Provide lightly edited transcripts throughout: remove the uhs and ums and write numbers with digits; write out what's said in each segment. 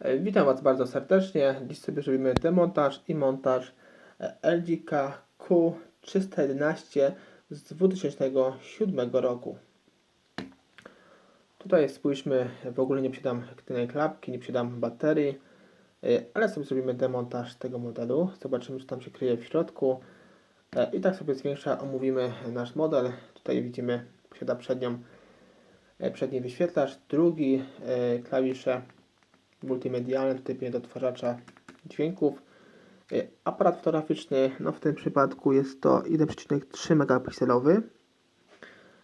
Witam Was bardzo serdecznie. Dziś sobie zrobimy demontaż i montaż LG Q311 z 2007 roku. Tutaj spójrzmy, w ogóle nie przydam tylnej klapki, nie przydam baterii, ale sobie zrobimy demontaż tego modelu. Zobaczymy, co tam się kryje w środku. I tak sobie omówimy nasz model. Tutaj widzimy, posiada przedni wyświetlacz, drugi klawisze multimedialny, typie do odtwarzacza dźwięków. Aparat fotograficzny, no w tym przypadku jest to 1,3 megapikselowy,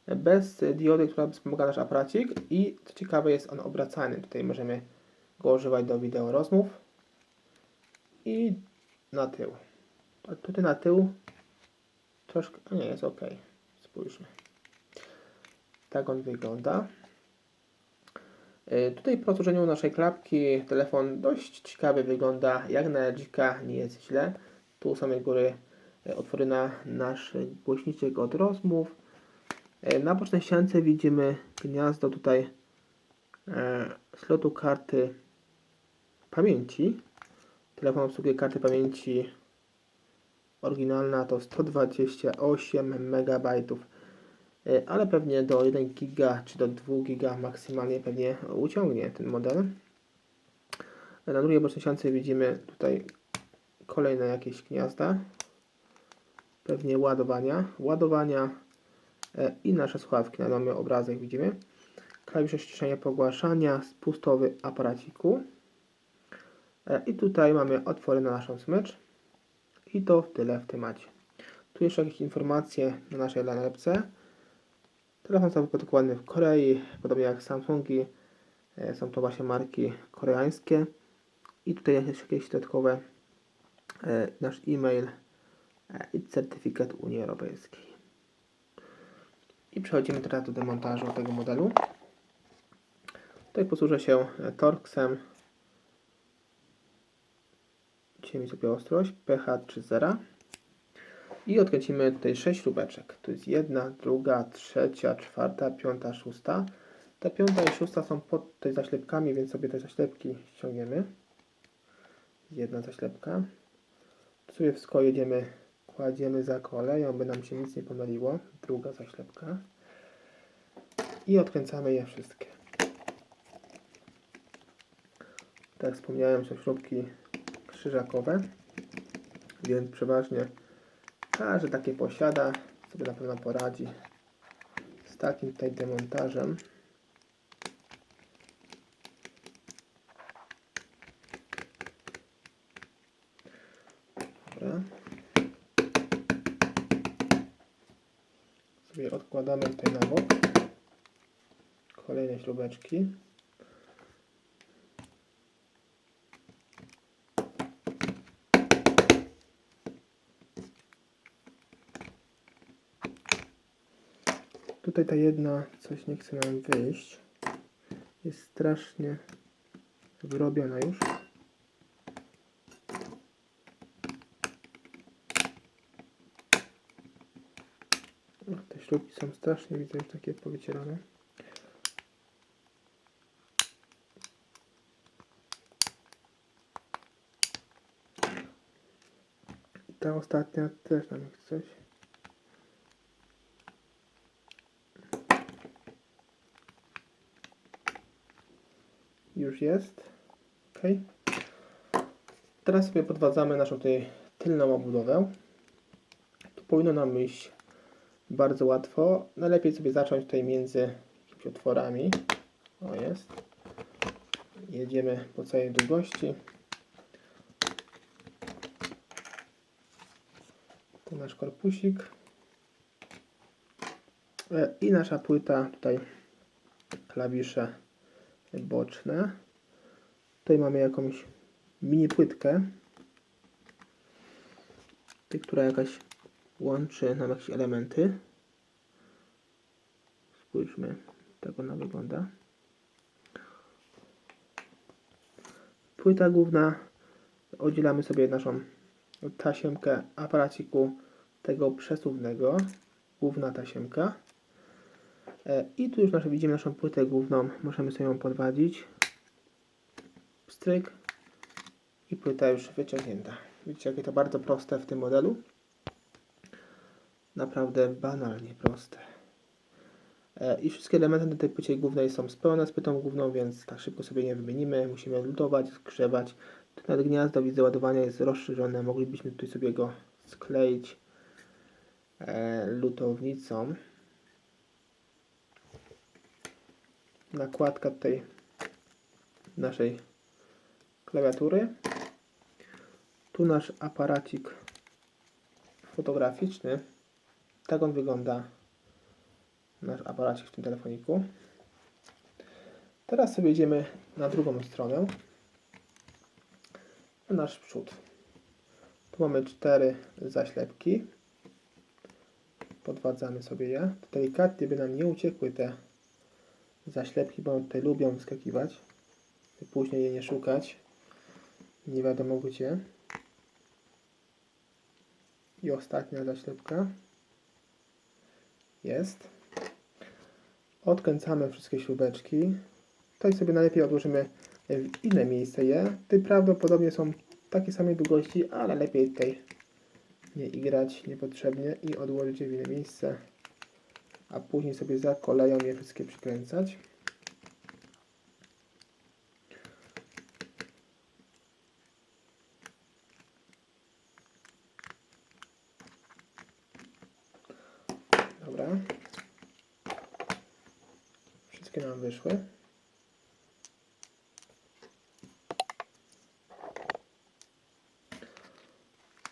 bez diody, która wspomaga nasz aparacik, i co ciekawe, jest on obracany. Tutaj możemy go używać do wideo rozmów i na tył. A tutaj na tył troszkę, nie, jest ok. Spójrzmy. Tak on wygląda. Tutaj po otworzeniu naszej klapki telefon dość ciekawie wygląda, jak na LG, nie jest źle. Tu u samej góry otwory na nasz głośniczek od rozmów. Na bocznej ściance widzimy gniazdo tutaj slotu karty pamięci. Telefon obsługuje karty pamięci oryginalna to 128 MB, ale pewnie do 1 GB czy do 2 GB maksymalnie pewnie uciągnie ten model. Na drugiej bocznej ściance widzimy tutaj kolejne jakieś gniazda, pewnie ładowania i nasze słuchawki. Mamy obrazek, widzimy. Klawisze ściszenia, pogłaszania, spustowy aparaciku. I tutaj mamy otwory na naszą smycz. I to tyle w temacie. Tu jeszcze jakieś informacje na naszej nalepce. Telefon został wyprodukowany w Korei, podobnie jak Samsungi. Są to właśnie marki koreańskie. I tutaj jest jakieś dodatkowe nasz e-mail i certyfikat Unii Europejskiej. I przechodzimy teraz do demontażu tego modelu. Tutaj posłużę się Torxem. Dzisiaj mi sobie ostrość PH30. I odkręcimy tutaj 6 śrubeczek. Tu jest jedna, druga, trzecia, czwarta, piąta, szósta. Te piąta i szósta są pod tutaj zaślepkami, więc sobie te zaślepki ściągniemy. Jedna zaślepka. Tu sobie wszystko kładziemy za koleją, by nam się nic nie pomyliło. Druga zaślepka. I odkręcamy je wszystkie. Tak jak wspomniałem, są śrubki krzyżakowe, więc przeważnie każdy takie posiada, sobie na pewno poradzi z takim tutaj demontażem. Dobra. Sobie odkładamy tutaj na bok kolejne śrubeczki. Tutaj ta jedna coś nie chce nam wyjść. Jest strasznie wyrobiona już. Te śrubki są strasznie, widzę, już takie powycierane. I ta ostatnia też nam chce coś. Już jest. Ok. Teraz sobie podwadzamy naszą tutaj tylną obudowę. Tu powinno nam iść bardzo łatwo. Najlepiej sobie zacząć tutaj między otworami. O, jest. Jedziemy po całej długości. To nasz korpusik. I nasza płyta, tutaj klawisze boczne. Tutaj mamy jakąś mini płytkę, która jakaś łączy nam jakieś elementy. Spójrzmy, tak ona wygląda. Płyta główna, oddzielamy sobie naszą tasiemkę aparaciku tego przesuwnego, główna tasiemka. I tu już widzimy naszą płytę główną, możemy sobie ją podwadzić. Pstryk i płyta już wyciągnięta. Widzicie, jakie to bardzo proste w tym modelu. Naprawdę banalnie proste. I wszystkie elementy na tej płycie głównej są spełnione z płytą główną, więc tak szybko sobie nie wymienimy. Musimy lutować, zgrzewać. Tu nawet gniazdo, widzę, ładowania jest rozszerzone. Moglibyśmy tutaj sobie go skleić lutownicą. Nakładka tutaj naszej klawiatury. Tu nasz aparacik fotograficzny. Tak on wygląda, nasz aparacik w tym telefoniku. Teraz sobie idziemy na drugą stronę, na nasz przód. Tu mamy 4 zaślepki. Podwadzamy sobie je. Delikatnie, by nam nie uciekły te zaślepki, bo one tutaj lubią wyskakiwać. Później je nie szukać. Nie wiadomo gdzie. I ostatnia zaślepka. Jest. Odkręcamy wszystkie śrubeczki. Tutaj sobie najlepiej odłożymy w inne miejsce je. Tutaj prawdopodobnie są takie samej długości, ale lepiej tutaj nie igrać niepotrzebnie i odłożyć je w inne miejsce. A później sobie za koleją je wszystkie przykręcać. Dobra. Wszystkie nam wyszły.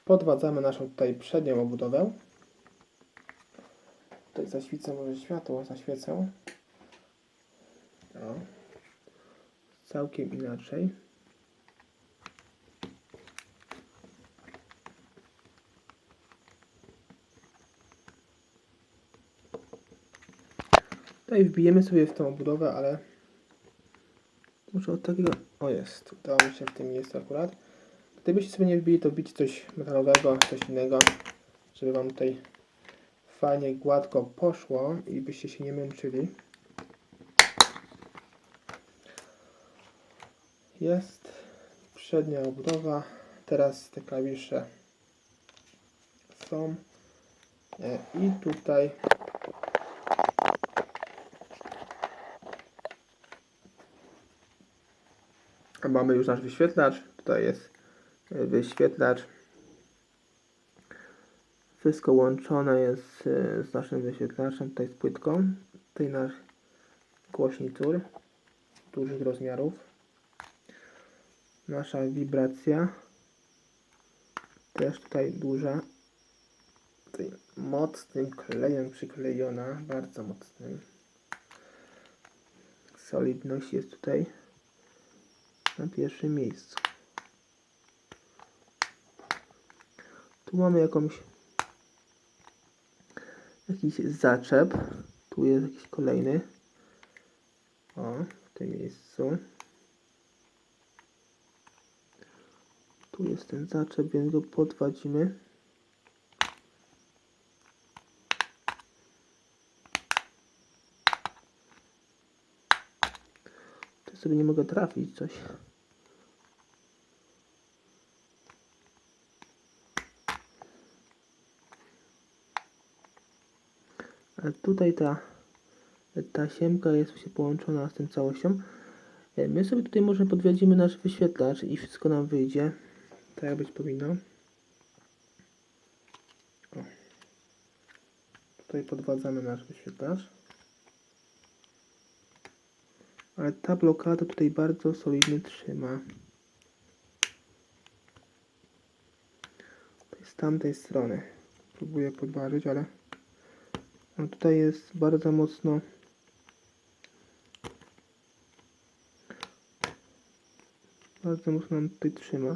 Podwadzamy naszą tutaj przednią obudowę. Tutaj zaświecę może światło, zaświecę. O. Całkiem inaczej. Tutaj wbijemy sobie w tą obudowę, ale muszę od takiego... O jest, udało mi się w tym miejscu akurat. Gdybyście sobie nie wbili, to wbić coś metalowego, coś innego, żeby Wam tutaj fajnie, gładko poszło i byście się nie męczyli. Jest przednia obudowa. Teraz te klawisze są. I tutaj mamy już nasz wyświetlacz. Tutaj jest wyświetlacz. Wszystko łączone jest z naszym wyświetlaczem, tutaj z płytką. Tutaj nasz głośnicur dużych rozmiarów. Nasza wibracja też tutaj duża. Tutaj mocnym klejem przyklejona, bardzo mocnym. Solidność jest tutaj na pierwszym miejscu. Tu mamy jakiś zaczep. Tu jest jakiś kolejny. O, w tym miejscu. Tu jest ten zaczep, więc go podwadzimy. Tu sobie nie mogę trafić coś. Ale tutaj ta tasiemka jest właśnie połączona z tą całością. My sobie tutaj może podwiedzimy nasz wyświetlacz i wszystko nam wyjdzie. Tak jak być powinno. O. Tutaj podwadzamy nasz wyświetlacz. Ale ta blokada tutaj bardzo solidnie trzyma. Z tamtej strony. Próbuję podważyć, ale no tutaj jest bardzo mocno nam tutaj trzyma.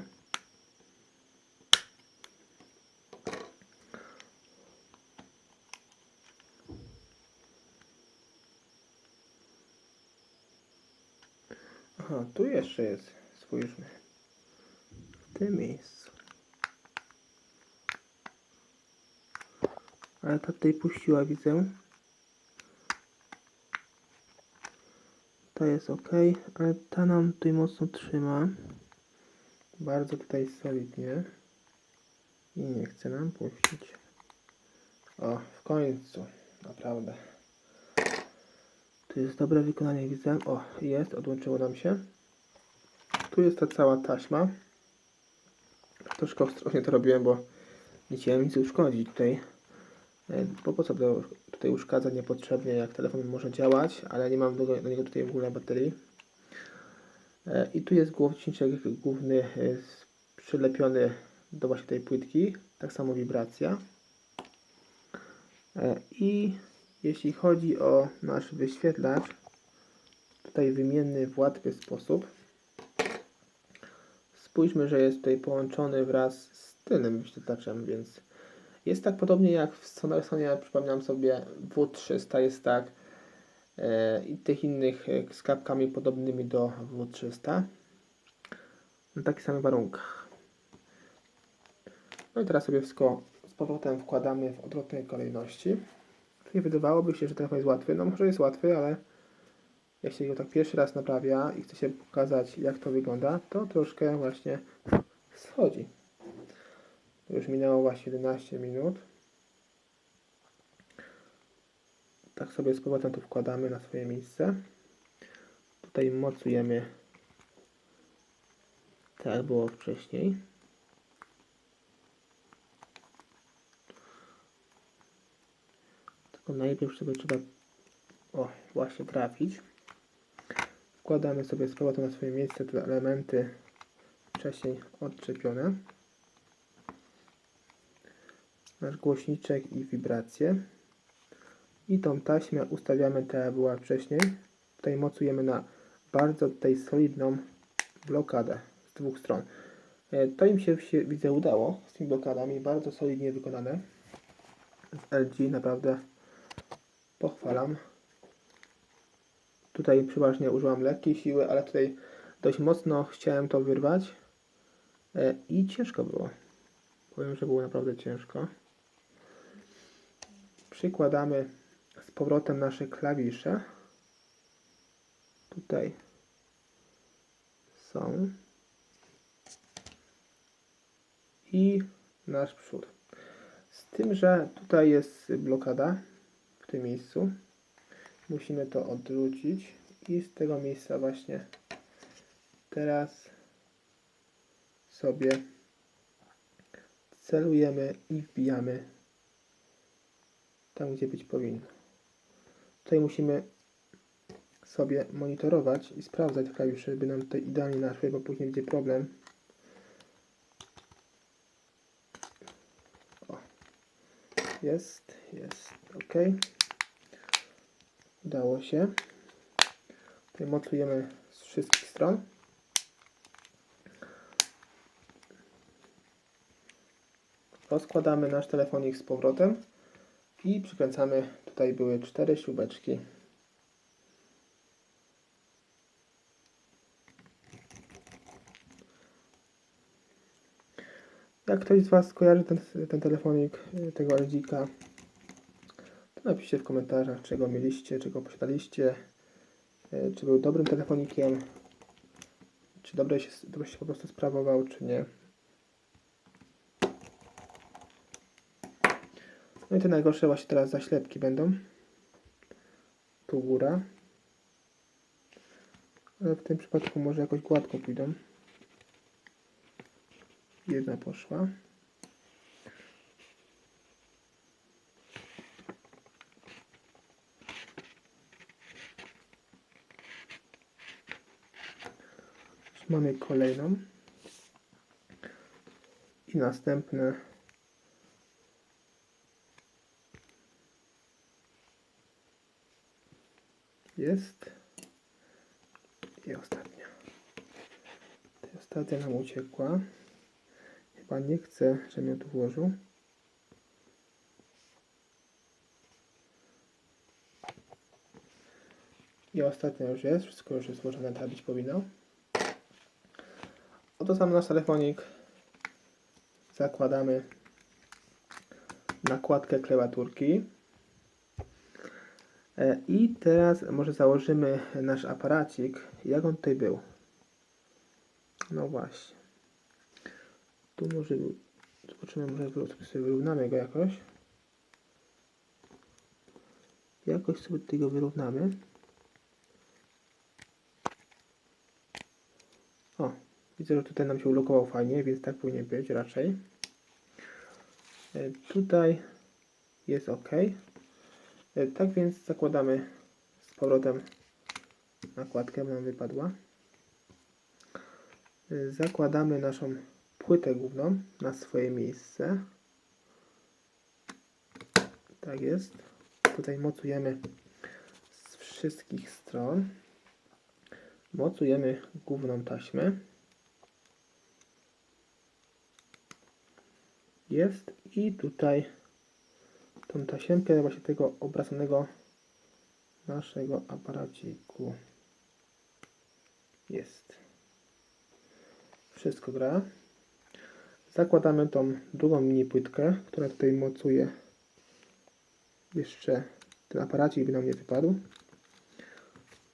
Aha, tu jeszcze jest. Spójrzmy. W tym miejscu. Ale ta tutaj puściła, widzę. ta jest ok, ale ta nam tutaj mocno trzyma. Bardzo tutaj solidnie. I nie chce nam puścić. O, w końcu. Naprawdę. Tu jest dobre wykonanie, widzę. O, jest, odłączyło nam się. Tu jest ta cała taśma. Troszkę ostrożnie to robiłem, bo nie chciałem nic uszkodzić tutaj. Bo po co tutaj uszkadzać niepotrzebnie, jak telefon może działać, ale nie mam do niego tutaj w ogóle baterii. I tu jest głośniczek główny przylepiony do właśnie tej płytki. Tak samo wibracja. I jeśli chodzi o nasz wyświetlacz, tutaj wymienny w łatwy sposób. Spójrzmy, że jest tutaj połączony wraz z tylnym wyświetlaczem, więc jest tak podobnie jak w Sonorsonii, przypominam sobie, W300 jest tak i tych innych z klapkami podobnymi do W300 na takich samych warunkach. No i teraz sobie wszystko z powrotem wkładamy w odwrotnej kolejności. Tutaj wydawałoby się, że telefon jest łatwy. No może jest łatwy, ale jeśli go tak pierwszy raz naprawia i chce się pokazać, jak to wygląda, to troszkę właśnie schodzi. Już minęło właśnie 11 minut. Tak sobie z powrotem tu wkładamy na swoje miejsce. Tutaj mocujemy tak jak było wcześniej. Tylko najpierw sobie trzeba właśnie trafić. Wkładamy sobie z powrotem na swoje miejsce te elementy wcześniej odczepione. Nasz głośniczek i wibrację. I tą taśmę ustawiamy tak jak była wcześniej. Tutaj mocujemy na bardzo tutaj solidną blokadę z dwóch stron. To im się widzę udało z tymi blokadami. Bardzo solidnie wykonane. Z LG naprawdę pochwalam. Tutaj przeważnie użyłam lekkiej siły, ale tutaj dość mocno chciałem to wyrwać. I ciężko było. Powiem, że było naprawdę ciężko. Przykładamy z powrotem nasze klawisze. Tutaj są. I nasz przód. Z tym, że tutaj jest blokada w tym miejscu. Musimy to odwrócić i z tego miejsca właśnie teraz sobie celujemy i wbijamy tam, gdzie być powinno. Tutaj musimy sobie monitorować i sprawdzać te klawisze, by nam tutaj idealnie naszły, bo później będzie problem. O. Jest ok. Udało się. Tutaj mocujemy z wszystkich stron. Rozkładamy nasz telefonik z powrotem i przykręcamy. Tutaj były 4 śrubeczki. Jak ktoś z Was kojarzy ten telefonik, tego LG-ka, to napiszcie w komentarzach, czego mieliście, czego posiadaliście, czy był dobrym telefonikiem, czy dobrze się po prostu sprawował, czy nie. No i te najgorsze właśnie teraz zaślepki będą. Tu góra. Ale w tym przypadku może jakoś gładko pójdą. Jedna poszła. Mamy kolejną. I następne. Jest. I ostatnia. Ta ostatnia nam uciekła. Chyba nie chcę, żebym ją tu włożył. I ostatnia już jest. Wszystko już jest złożone, tak być powinno. Oto sam nasz telefonik. Zakładamy nakładkę klawiaturki. I teraz może założymy nasz aparacik. Jak on tutaj był? No właśnie. Tu może zobaczymy, może sobie wyrównamy go jakoś. Jakoś sobie tego wyrównamy. O, widzę, że tutaj nam się ulokował fajnie, więc tak powinien być raczej. Tutaj jest ok. Tak więc zakładamy z powrotem nakładkę, bo nam wypadła. Zakładamy naszą płytę główną na swoje miejsce. Tak jest. Tutaj mocujemy z wszystkich stron. Mocujemy główną taśmę. Jest i tutaj tą tasiemkę właśnie tego obracanego naszego aparaciku. Jest. Wszystko gra. Zakładamy tą drugą mini płytkę, która tutaj mocuje jeszcze ten aparacik, by nam nie wypadł.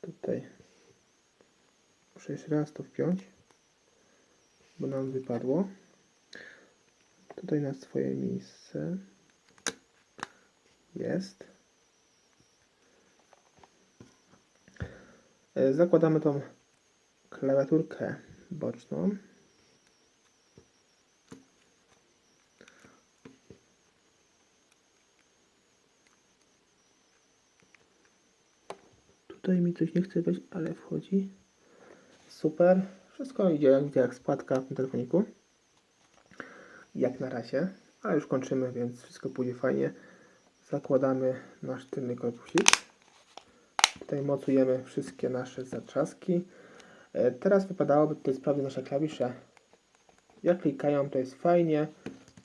Tutaj muszę jeszcze raz to wpiąć, bo nam wypadło. Tutaj na swoje miejsce. Jest. Zakładamy tą klawiaturkę boczną. Tutaj mi coś nie chce wejść, ale wchodzi. Super. Wszystko idzie jak spłatka w tym telefoniku. Jak na razie. A już kończymy, więc wszystko pójdzie fajnie. Zakładamy nasz tylny korpusik. Tutaj mocujemy wszystkie nasze zatrzaski. Teraz wypadałoby tutaj sprawdzić nasze klawisze. Jak klikają, to jest fajnie.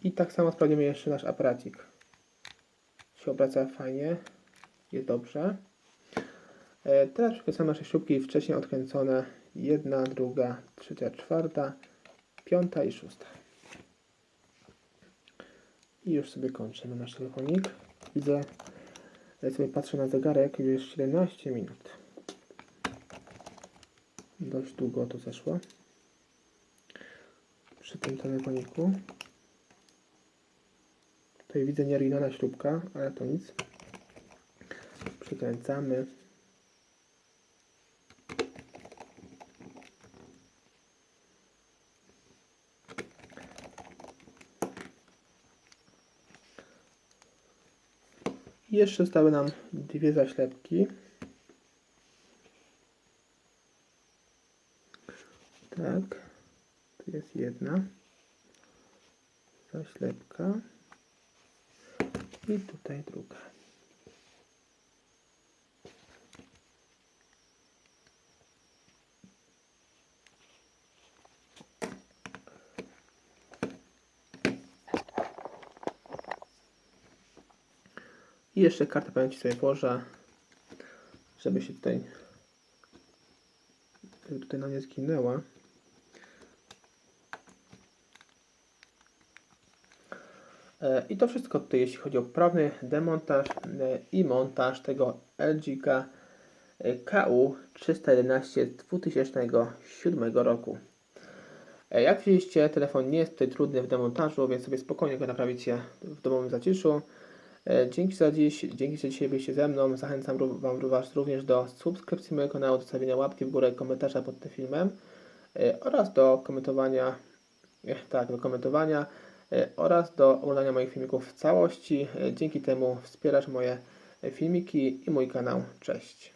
I tak samo sprawdzimy jeszcze nasz aparacik. Się obraca fajnie. Jest dobrze. Teraz przykręcamy nasze śrubki wcześniej odkręcone. 1, 2, 3, 4, 5 i 6. I już sobie kończymy nasz telefonik. Widzę, jak sobie patrzę na zegarek, już jest 17 minut. Dość długo to zeszło. Przy tym telefoniku. Tutaj widzę nieoryginalna śrubka, ale to nic. Przykręcamy. I jeszcze zostały nam dwie zaślepki. Tak. Tu jest jedna zaślepka. I tutaj druga. I jeszcze kartę pamięci sobie włożę, żeby się tutaj nam nie zginęła. I to wszystko tutaj, jeśli chodzi o prawny demontaż i montaż tego LG KU311 z 2007 roku. Jak widzieliście, telefon nie jest tutaj trudny w demontażu, więc sobie spokojnie go naprawicie w domowym zaciszu. Dzięki za dziś, dzięki, że dzisiaj byliście ze mną. Zachęcam Was również do subskrypcji mojego kanału, do stawienia łapki w górę, komentarza pod tym filmem oraz do komentowania, oraz do oglądania moich filmików w całości. Dzięki temu wspierasz moje filmiki i mój kanał. Cześć.